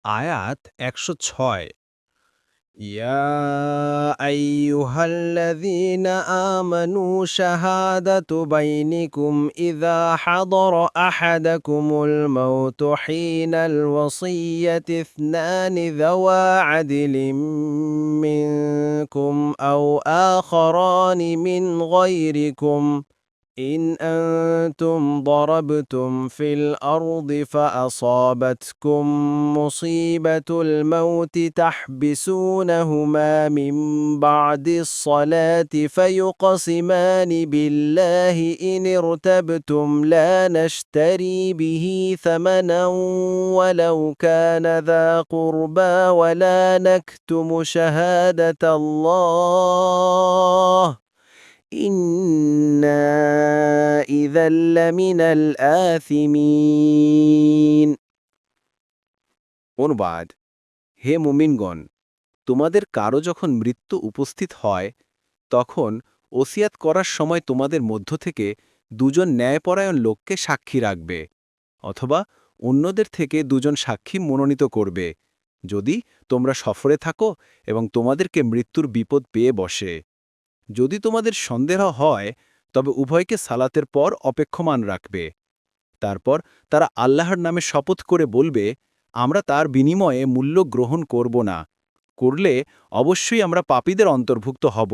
আয়াত ১০৬ يا أيها الذين آمنوا شهادة بينكم إذا حضر أحدكم الموت حين الوصية اثنان ذوى عدل منكم أو آخران من غيركم إن أنتم ضربتم في الأرض فأصابتكم مصيبة الموت تحبسونهما من بعد الصلاة فيقسمان بالله إن ارتبتم لا نشتري به ثمنا ولو كان ذا قربى ولا نكتم شهادة الله إنا إذا لمن الآثمين অনুবাদ হে মুমিনগণ তোমাদের কারো যখন মৃত্যু উপস্থিত হয় তখন ওসিয়াত করার সময় তোমাদের মধ্য থেকে দুজন ন্যায়পরায়ণ লোককে সাক্ষী রাখবে অথবা অন্যদের থেকে দুজন সাক্ষী মনোনীত করবে যদি তোমরা সফরে থাকো এবং তোমাদেরকে মৃত্যুর বিপদ পেয়ে বসে যদি তোমাদের সন্দেহ হয় তবে উভয়কে সালাতের পর অপেক্ষমান রাখবে তারপর তারা আল্লাহর নামে শপথ করে বলবে আমরা তার বিনিময়ে মূল্য গ্রহণ করব না করলে অবশ্যই আমরা পাপীদের অন্তর্ভুক্ত হব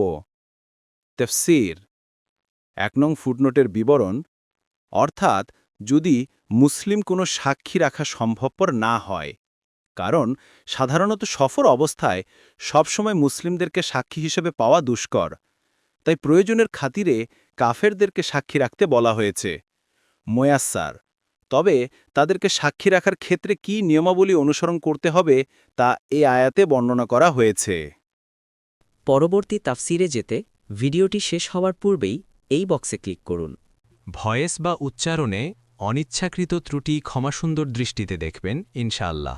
তাফসীর ১ নং ফুটনোটের বিবরণ অর্থাৎ যদি মুসলিম কোনো সাক্ষী রাখা সম্ভবপর না হয় কারণ সাধারণত সফর অবস্থায় সবসময় মুসলিমদেরকে সাক্ষী হিসেবে পাওয়া দুষ্কর তাই প্রয়োজনের খাতিরে কাফেরদেরকে সাক্ষী রাখতে বলা হয়েছে মোয়াস্সার তবে তাদেরকে সাক্ষী রাখার ক্ষেত্রে কী নিয়মাবলী অনুসরণ করতে হবে তা এ আয়াতে বর্ণনা করা হয়েছে পরবর্তী তাফসিরে যেতে ভিডিওটি শেষ হওয়ার পূর্বেই এই বক্সে ক্লিক করুন ভয়েস বা উচ্চারণে অনিচ্ছাকৃত ত্রুটি ক্ষমাসুন্দর দৃষ্টিতে দেখবেন ইনশাআল্লাহ